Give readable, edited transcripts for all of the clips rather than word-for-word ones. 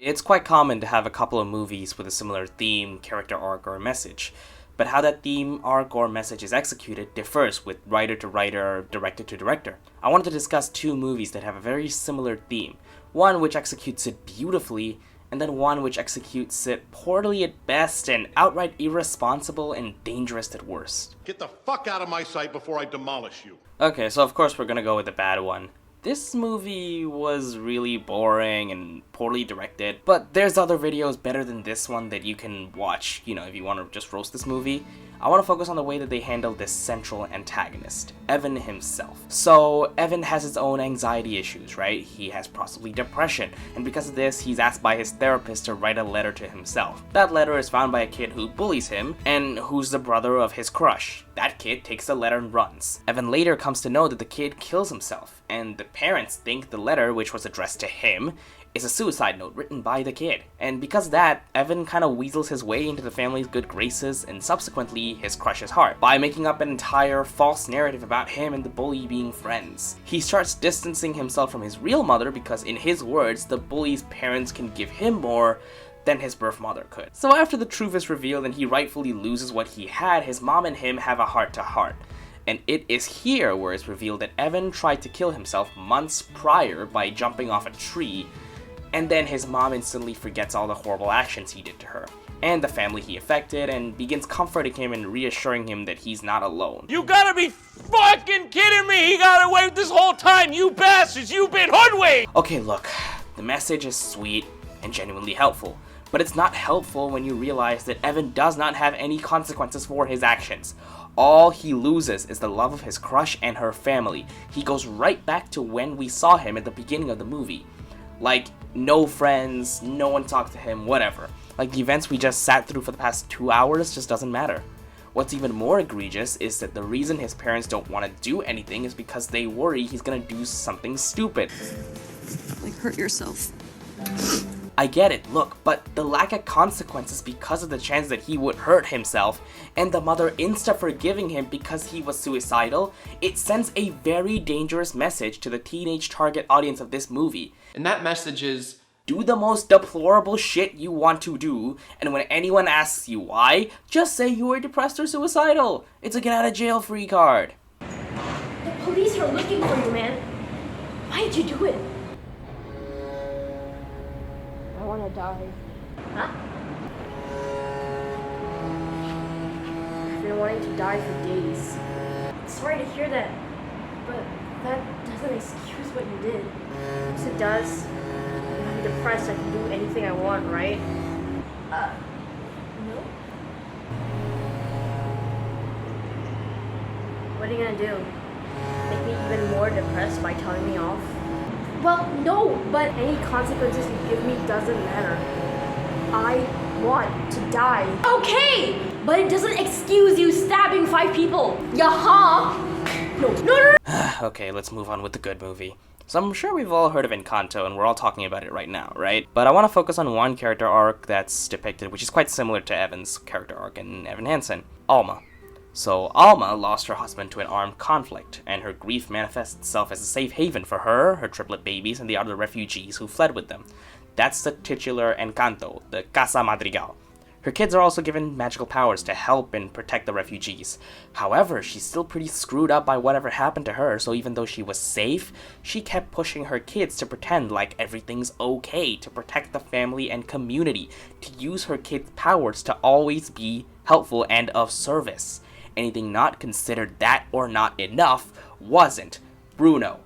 It's quite common to have a couple of movies with a similar theme, character arc, or message, but how that theme, arc, or message is executed differs with writer to writer, director to director. I wanted to discuss two movies that have a very similar theme, one which executes it beautifully, and then one which executes it poorly at best and outright irresponsible and dangerous at worst. Get the fuck out of my sight before I demolish you. Okay, so of course we're gonna go with the bad one. This movie was really boring and poorly directed, but there's other videos better than this one that you can watch, if you want to just roast this movie. I want to focus on the way that they handle this central antagonist, Evan himself. So, Evan has his own anxiety issues, right? He has possibly depression, and because of this, he's asked by his therapist to write a letter to himself. That letter is found by a kid who bullies him, and who's the brother of his crush. That kid takes the letter and runs. Evan later comes to know that the kid kills himself, and the parents think the letter, which was addressed to him, is a suicide note written by the kid. And because of that, Evan kind of weasels his way into the family's good graces and subsequently his crush's heart by making up an entire false narrative about him and the bully being friends. He starts distancing himself from his real mother because, in his words, the bully's parents can give him more than his birth mother could. So after the truth is revealed and he rightfully loses what he had, his mom and him have a heart-to-heart. And it is here where it's revealed that Evan tried to kill himself months prior by jumping off a tree, and then his mom instantly forgets all the horrible actions he did to her, and the family he affected, and begins comforting him and reassuring him that he's not alone. You gotta be fucking kidding me! He got away this whole time, you bastards! You've been hoodwinked! Okay, look, the message is sweet and genuinely helpful, but it's not helpful when you realize that Evan does not have any consequences for his actions. All he loses is the love of his crush and her family. He goes right back to when we saw him at the beginning of the movie. Like, no friends, no one talked to him, whatever. Like, the events we just sat through for the past 2 hours just doesn't matter. What's even more egregious is that the reason his parents don't want to do anything is because they worry he's gonna do something stupid. Like, hurt yourself. I get it, look, but the lack of consequences because of the chance that he would hurt himself, and the mother insta-forgiving him because he was suicidal, it sends a very dangerous message to the teenage target audience of this movie. And that message is, do the most deplorable shit you want to do, and when anyone asks you why, just say you were depressed or suicidal. It's a get-out-of-jail-free card. The police are looking for you, man. Why did you do it? I want to die. Huh? I've been wanting to die for days. Sorry to hear that, but that doesn't excuse what you did. Yes, it does. When I'm depressed, I can do anything I want, right? No? What are you gonna do? Make me even more depressed by telling me off? Well, no, but any consequences you give me doesn't matter. I want to die. Okay, but it doesn't excuse you stabbing 5 people. Yaha! No. Okay, let's move on with the good movie. So I'm sure we've all heard of Encanto, and we're all talking about it right now, right? But I want to focus on one character arc that's depicted, which is quite similar to Evan's character arc in Evan Hansen, Alma. So Alma lost her husband to an armed conflict, and her grief manifests itself as a safe haven for her, her triplet babies, and the other refugees who fled with them. That's the titular Encanto, the Casa Madrigal. Her kids are also given magical powers to help and protect the refugees. However, she's still pretty screwed up by whatever happened to her, so even though she was safe, she kept pushing her kids to pretend like everything's okay, to protect the family and community, to use her kids' powers to always be helpful and of service. Anything not considered that or not enough wasn't. Bruno.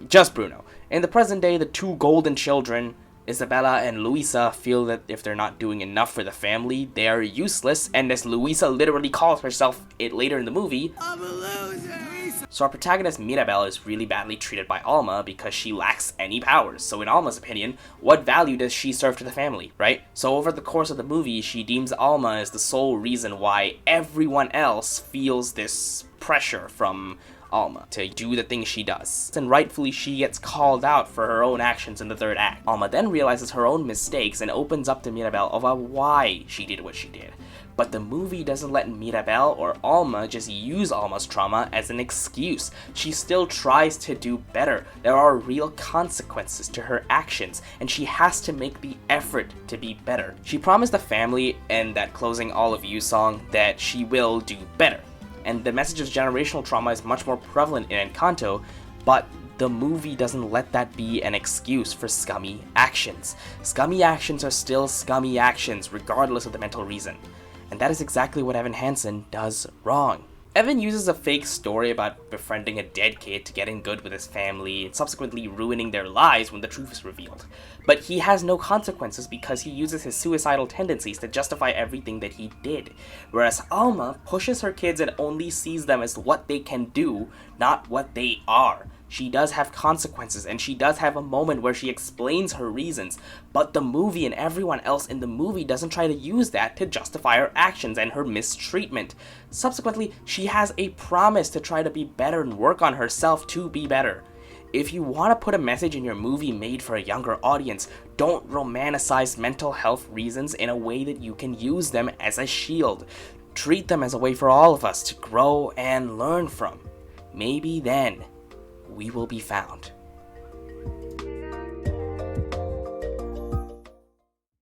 Just Bruno. In the present day, the two golden children, Isabella and Luisa, feel that if they're not doing enough for the family, they are useless, and as Luisa literally calls herself it later in the movie, I'm a loser. So our protagonist Mirabel is really badly treated by Alma because she lacks any powers. So in Alma's opinion, what value does she serve to the family, right? So over the course of the movie, she deems Alma as the sole reason why everyone else feels this pressure from Alma to do the things she does. And rightfully she gets called out for her own actions in the third act. Alma then realizes her own mistakes and opens up to Mirabel about why she did what she did. But the movie doesn't let Mirabel or Alma just use Alma's trauma as an excuse. She still tries to do better. There are real consequences to her actions, and she has to make the effort to be better. She promised the family in that closing All of You song that she will do better. And the message of generational trauma is much more prevalent in Encanto, but the movie doesn't let that be an excuse for scummy actions. Scummy actions are still scummy actions, regardless of the mental reason. And that is exactly what Evan Hansen does wrong. Evan uses a fake story about befriending a dead kid to get in good with his family and subsequently ruining their lives when the truth is revealed. But he has no consequences because he uses his suicidal tendencies to justify everything that he did. Whereas Alma pushes her kids and only sees them as what they can do, not what they are. She does have consequences, and she does have a moment where she explains her reasons, but the movie and everyone else in the movie doesn't try to use that to justify her actions and her mistreatment. Subsequently, she has a promise to try to be better and work on herself to be better. If you want to put a message in your movie made for a younger audience, don't romanticize mental health reasons in a way that you can use them as a shield. Treat them as a way for all of us to grow and learn from. Maybe then we will be found.